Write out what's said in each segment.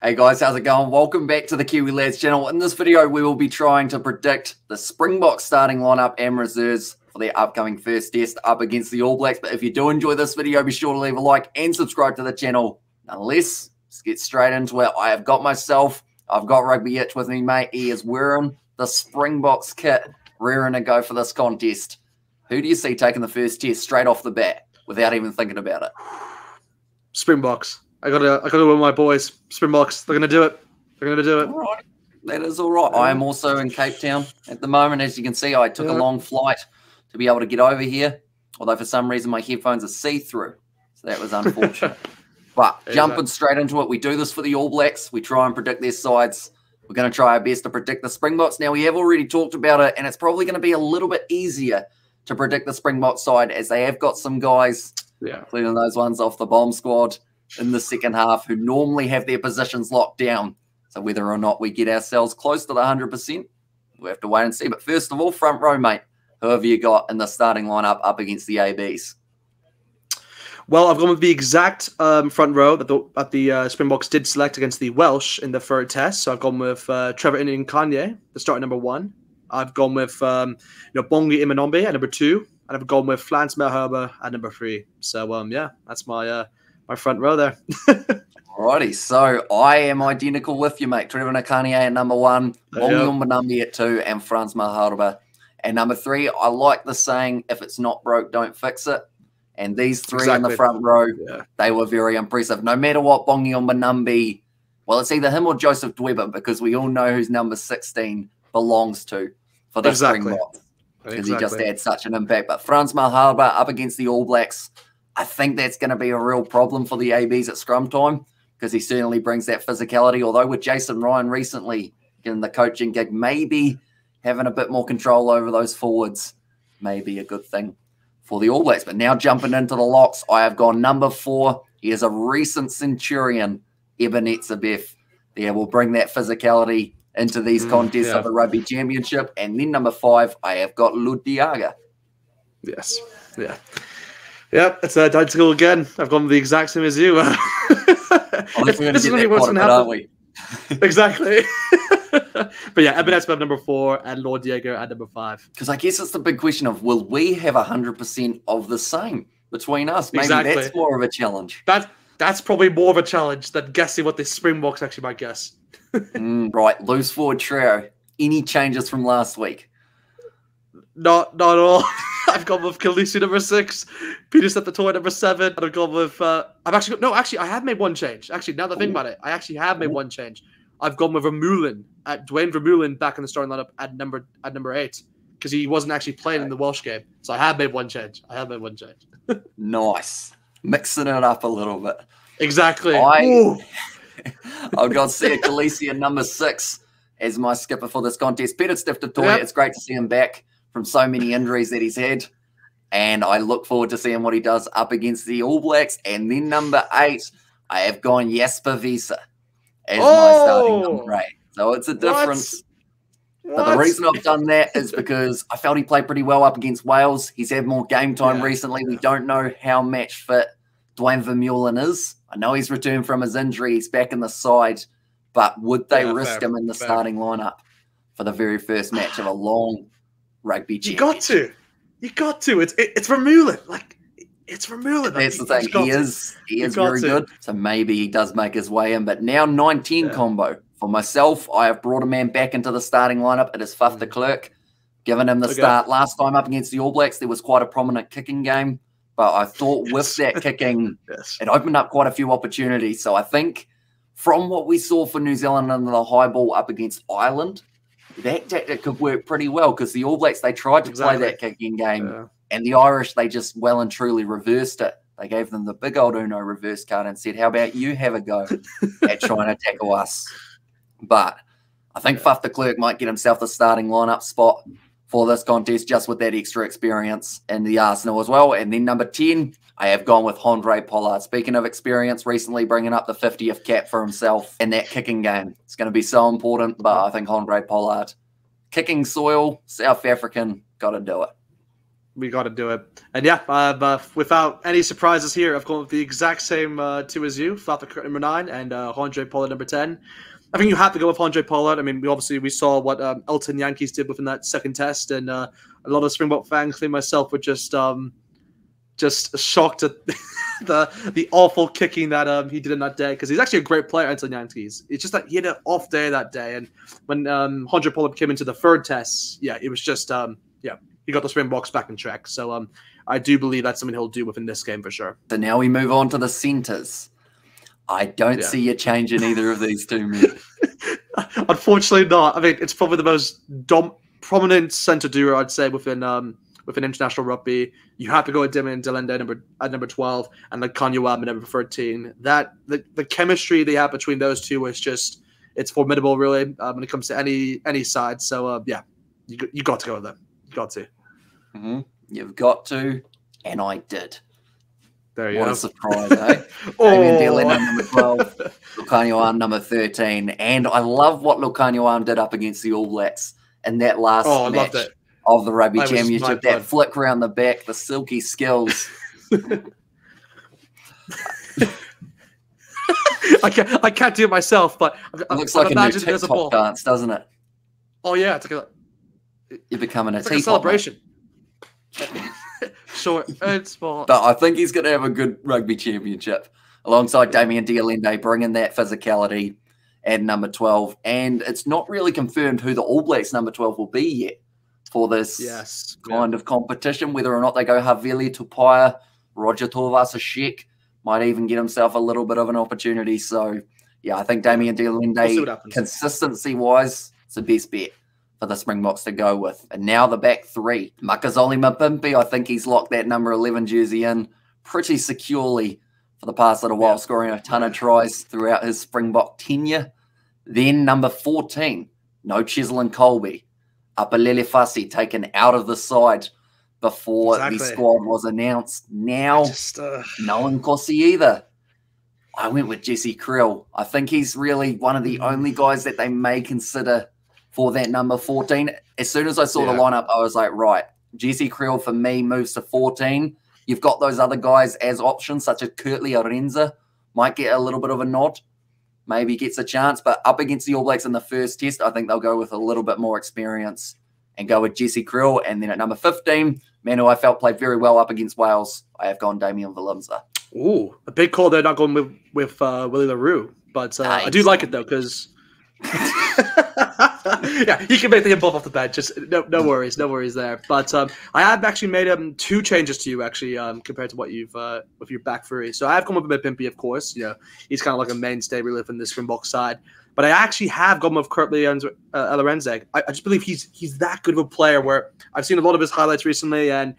Hey guys, how's it going? Welcome back to the Kiwi Lads channel. In this video, we will be trying to predict the Springboks starting lineup and reserves for their upcoming first test up against the All Blacks. But if you do enjoy this video, be sure to leave a like and subscribe to the channel. Nonetheless, let's get straight into it. I've got Rugbyitch with me, mate. He is wearing the Springboks kit, rearing to go for this contest. Who do you see taking the first test straight off the bat without even thinking about it? Springboks. I gotta go with my boys. Springboks. They're gonna do it. They're gonna do it. All right. That is all right. I am also in Cape Town at the moment. As you can see, I took a long flight to be able to get over here. Although for some reason my headphones are see-through. So that was unfortunate. But jumping straight into it, we do this for the All Blacks. We try and predict their sides. We're going to try our best to predict the Springboks. Now, we have already talked about it, and it's probably going to be a little bit easier to predict the Springboks side as they have got some guys, including those ones off the bomb squad, in the second half who normally have their positions locked down. So whether or not we get ourselves close to the 100%, we'll have to wait and see. But first of all, front row, mate, who have you got in the starting lineup up against the ABs? Well, I've gone with the exact front row that the Springboks did select against the Welsh in the third test. So I've gone with Trevor Kanye, the starting number 1. I've gone with Bongi Imanombe at number 2. And I've gone with Flans Melherber at number 3. So, yeah, that's my my front row there. Alrighty, so I am identical with you, mate. Trevor Nakane at number 1, Bongi Imanombe at 2, and Frans Melherber at number 3. I like the saying, if it's not broke, don't fix it. And these three in the front row, they were very impressive. No matter what Bongi Imanombe, well, it's either him or Joseph Dweber, because we all know whose number 16 belongs to for the Springboks, because he just had such an impact. But Frans Melherber up against the All Blacks, I think that's going to be a real problem for the ABs at scrum time, because he certainly brings that physicality. Although with Jason Ryan recently getting the coaching gig, maybe having a bit more control over those forwards may be a good thing for the All Blacks. But now jumping into the locks, I have gone number 4. He is a recent Centurion, Eben Etzebeth. There will bring that physicality into these contests of the Rugby Championship. And then number 5, I have got Ludiaga. Yes. Yeah. Yeah, it's identical again. I've gone the exact same as you. This is really what's going to happen, aren't we? Exactly. But yeah, Eben Etzebeth number 4 and Lord Diego at number 5. Because I guess it's the big question of, will we have 100% of the same between us? Maybe that's more of a challenge. That's probably more of a challenge than guessing what the Springboks actually might guess. Right, loose forward trio. Any changes from last week? Not at all. I've gone with Khaleesi number 6, Peter Septatoy number 7, and I've gone with actually I have made one change. Actually, now that I think about it, I actually have made one change. I've gone with Dwayne Vermeulen back in the starting lineup at number 8, because he wasn't actually playing in the Welsh game. So I have made one change. Nice. Mixing it up a little bit. Exactly. I've got Sia Khaleesi at number 6 as my skipper for this contest. Peter Septatoy, it's great to see him back from so many injuries that he's had. And I look forward to seeing what he does up against the All Blacks. And then number 8, I have gone Jasper Wiese as my starting number 8. So it's a difference. But the reason I've done that is because I felt he played pretty well up against Wales. He's had more game time recently. We don't know how match fit Dwayne Vermeulen is. I know he's returned from his injury. He's back in the side. But would they risk him in the starting lineup for the very first match of a long Rugby Championship? You got to. It's Vermeulen. It's Vermeulen. That's the thing. He is very good. So maybe he does make his way in. But now 19 combo. For myself, I have brought a man back into the starting lineup. It is Faf de Klerk, giving him the start. Last time up against the All Blacks, there was quite a prominent kicking game. But I thought with that kicking, it opened up quite a few opportunities. So I think from what we saw for New Zealand under the high ball up against Ireland, that tactic could work pretty well, because the All Blacks, they tried to play that kicking game, and the Irish, they just well and truly reversed it. They gave them the big old Uno reverse card and said, how about you have a go at trying to tackle us? But I think Faf de Klerk might get himself the starting lineup spot for this contest, just with that extra experience in the arsenal as well. And then number 10, I have gone with Handré Pollard. Speaking of experience, recently bringing up the 50th cap for himself in that kicking game. It's going to be so important, but I think Handré Pollard, kicking soil, South African, got to do it. We got to do it. And yeah, without any surprises here, I've gone with the exact same two as you. Falca number 9 and Andre Pollard number 10. I think you have to go with Andre Pollard. I mean, we saw what Elton Yankees did within that second test, and a lot of Springbok fans, including myself, were just shocked at the awful kicking that he did in that day, because he's actually a great player, Elton Yankees. It's just that he had an off day that day, and when Andre Pollard came into the third test, yeah, it was just he got the Springboks back in track. So I do believe that's something he'll do within this game for sure. So now we move on to the centres. I don't see you changing either of these two men. Unfortunately not. I mean, it's probably the most prominent centre duo, I'd say, within international rugby. You have to go with Damien Valenza at number 12 and the Kanyawam at number 13. The chemistry they have between those two is just, it's formidable, really, when it comes to any side. So yeah, you got to go with them. You got to. Mm-hmm. You've got to, and I did. There you go. What a surprise, eh? Damien Valenza number 12, Lukanyuan number 13. And I love what Lukanyuan did up against the All Blacks in that last match of the Rugby Championship. That flick around the back, the silky skills. I can't do it myself, but it looks like a new TikTok dance, doesn't it? Oh yeah, you're becoming a teapot, like a celebration. Short and small. But I think he's going to have a good rugby championship alongside Damien Valenza, bringing that physicality at number 12. And it's not really confirmed who the All Blacks number 12 will be yet for this kind of competition, whether or not they go Havili, Tupaya, Roger Tuivasa-Sheck might even get himself a little bit of an opportunity. So, yeah, I think Damien Valenza, consistency-wise, it's the best bet for the Springboks to go with. And now the back three. Makazole Mapimpi, I think he's locked that number 11 jersey in pretty securely for the past little while, scoring a ton of tries throughout his Springbok tenure. Then number 14, no Cheslin Colby. Apalele Fasi taken out of the side before the squad was announced. Now, no Nkosi either. I went with Jesse Krill. I think he's really one of the only guys that they may consider for that number 14. As soon as I saw the lineup, I was like, right, Jesse Krill for me moves to 14. You've got those other guys as options, such as Kurtley Arenza, might get a little bit of a nod, maybe gets a chance. But up against the All Blacks in the first test, I think they'll go with a little bit more experience and go with Jesse Krill. And then at number 15, man who I felt played very well up against Wales, I have gone Damien Valenza. Ooh, a big call there, not going with Willy Larue. But I do like it, though, because... yeah, you can make the above off the bench. Just no worries there. But I have actually made 2 changes to you actually compared to what you've with your back three. So I have come up with Pimpy, of course. You know, he's kind of like a mainstay really from the Springbok side. But I actually have gone with Kurtley Arenza. I just believe he's that good of a player. Where I've seen a lot of his highlights recently, and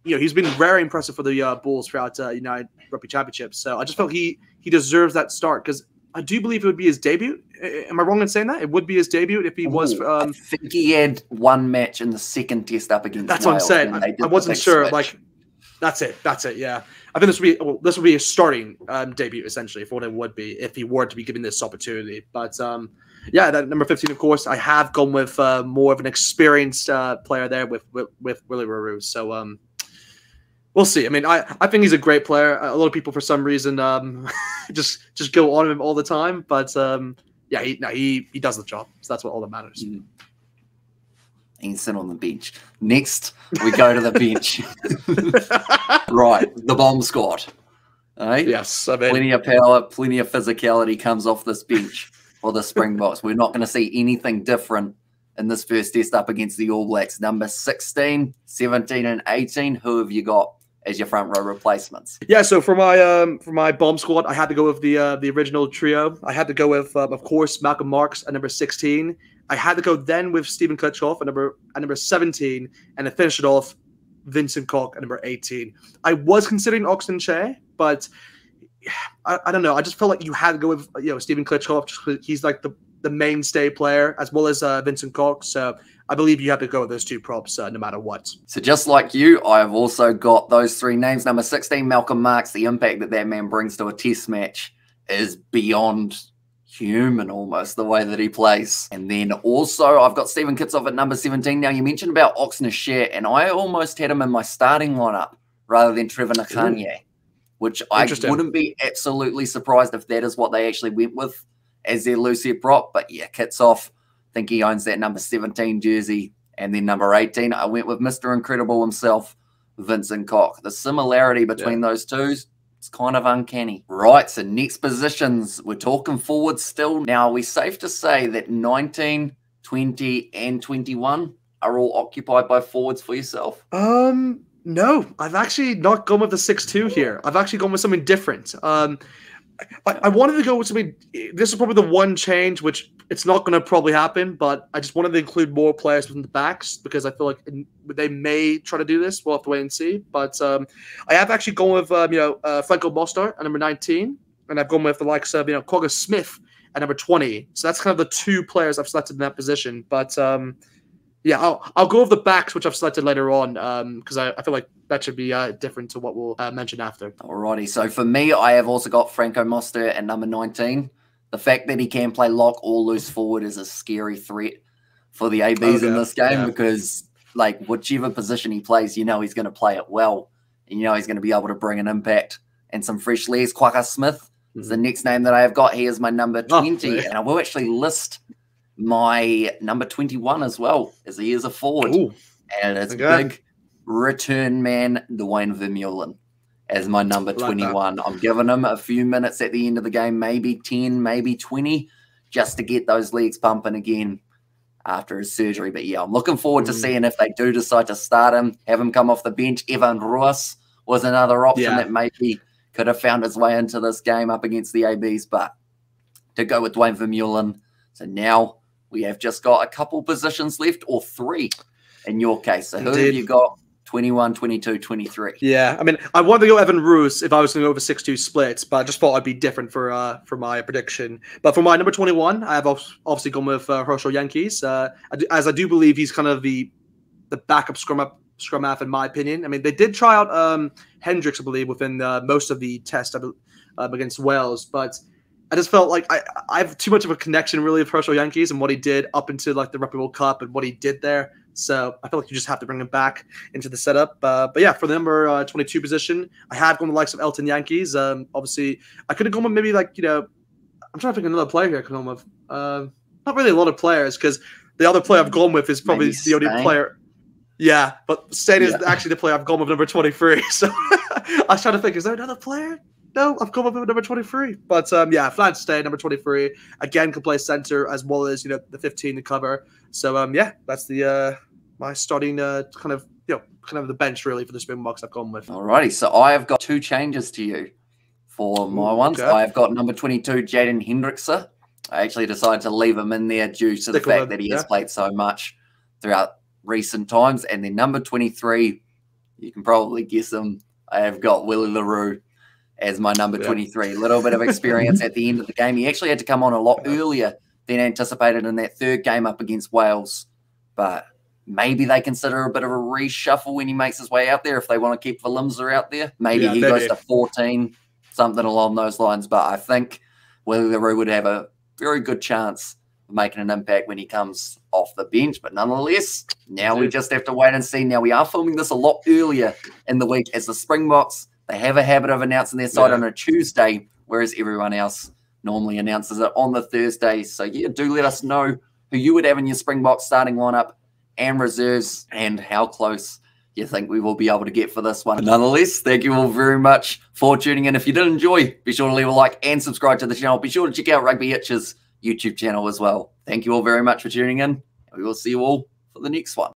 he's been very impressive for the Bulls throughout United Rugby Championship. So I just felt he deserves that start, because I do believe it would be his debut. Am I wrong in saying that? It would be his debut if he was... I think he had one match in the second test up against That's Wales, what I'm saying. I wasn't sure. Switch. Like, that's it, yeah. I think this would be a starting debut, essentially, for what it would be if he were to be given this opportunity. But, yeah, that number 15, of course, I have gone with more of an experienced player there with Willy Larue. So, we'll see. I mean, I think he's a great player. A lot of people, for some reason, just go on him all the time. But yeah, he does the job. So that's what all that matters. Mm. He can sit on the bench. Next, we go to the bench. Right, the bomb squad. Right? Yes, I mean, plenty of power, plenty of physicality comes off this bench for the Springboks. We're not going to see anything different in this first test up against the All Blacks. Number 16, 17, and 18. Who have you got as your front row replacements? Yeah, so for my bomb squad, I had to go with the original trio. I had to go with, of course, Malcolm Marx at number 16. I had to go then with Stephen Kitsoff at number 17, and to finish it off, Vincent Koch at number 18. I was considering Oxen Che, but I don't know. I just felt like you had to go with Stephen Kitsoff, just because he's like the mainstay player, as well as Vincent Koch. So I believe you have to go with those two props no matter what. So just like you, I have also got those 3 names. Number 16, Malcolm Marx. The impact that man brings to a test match is beyond human almost, the way that he plays. And then also I've got Stephen Kitsoff at number 17. Now, you mentioned about Oxnard, and I almost had him in my starting lineup rather than Trevor Nakanye, which I wouldn't be absolutely surprised if that is what they actually went with as their loose head prop. But yeah, Kitsoff, I think he owns that number 17 jersey. And then number 18, I went with Mr. Incredible himself, Vincent Koch. The similarity between those two, it's kind of uncanny. Right, so next positions, we're talking forwards still. Now, are we safe to say that 19, 20, and 21 are all occupied by forwards for yourself? No, I've actually not gone with the 6-2 here. I've actually gone with something different. I wanted to go with something. This is probably the one change, which it's not going to probably happen, but I just wanted to include more players within the backs because I feel like they may try to do this. We'll have to wait and see. But I have actually gone with Franco Monster at number 19, and I've gone with the likes of Quaker Smith at number 20. So that's kind of the two players I've selected in that position. But yeah, I'll go with the backs, which I've selected later on, because I feel like that should be different to what we'll mention after. Alrighty, so for me, I have also got Franco Monster at number 19. The fact that he can play lock or loose forward is a scary threat for the ABs in this game because, like, whichever position he plays, he's going to play it well. And he's going to be able to bring an impact and some fresh legs. Quaker Smith is the next name that I have got. He is my number 20, and I will actually list my number 21 as well, as he is a forward. Ooh. And it's big return man, Dwayne Vermeulen, as my number 21. I'm giving him a few minutes at the end of the game, maybe 10, maybe 20, just to get those legs pumping again after his surgery. But yeah, I'm looking forward to seeing if they do decide to start him, have him come off the bench. Evan Ruas was another option that maybe could have found his way into this game up against the ABs, but to go with Dwayne Vermeulen. So now we have just got a couple positions left, or three in your case. So who have you got? 21, 22, 23. Yeah, I mean, I wanted to go Evan Roos if I was going to go over 6-2 splits, but I just thought I'd be different for my prediction. But for my number 21, I have obviously gone with Herschel Yankees, as I do believe he's kind of the backup scrum half in my opinion. I mean, they did try out Hendrickson, I believe, within most of the test against Wales, but I just felt like I have too much of a connection really with Herschel Yankees and what he did up into like the Rugby World Cup and what he did there. So I feel like you just have to bring him back into the setup. But yeah, for the number 22 position, I have gone the likes of Elton Yankees. Obviously, I could have gone with maybe like, I'm trying to think of another player here I could have gone with. Not really a lot of players because the other player I've gone with is probably the only player. Yeah, but Stain is actually the player I've gone with number 23. So I was trying to think, is there another player? No, I've gone with number 23. But yeah, Flan Stain, number 23. Again, can play center as well as, the 15 to cover. So yeah, that's the my starting kind of the bench really for the Springboks I've gone with. Alrighty, so I have got two changes to you for my ones. Okay. I have got number 22, Jaden Hendrickson. I actually decided to leave him in there due to the fact that he has played so much throughout recent times. And then number 23, you can probably guess him. I have got Willy Larue as my number 23. A little bit of experience at the end of the game. He actually had to come on a lot earlier than anticipated in that third game up against Wales. But maybe they consider a bit of a reshuffle when he makes his way out there if they want to keep Valenza out there. Maybe he goes to 14, something along those lines. But I think Willy Larue would have a very good chance of making an impact when he comes off the bench. But nonetheless, now we just have to wait and see. Now, we are filming this a lot earlier in the week as the Springboks, they have a habit of announcing their side on a Tuesday, whereas everyone else normally announces it on the Thursday. So, yeah, do let us know who you would have in your Springboks starting lineup and reserves and how close you think we will be able to get for this one. But nonetheless, thank you all very much for tuning in. If you did enjoy, be sure to leave a like and subscribe to the channel. Be sure to check out Rugbyitch's YouTube channel as well. Thank you all very much for tuning in. We will see you all for the next one.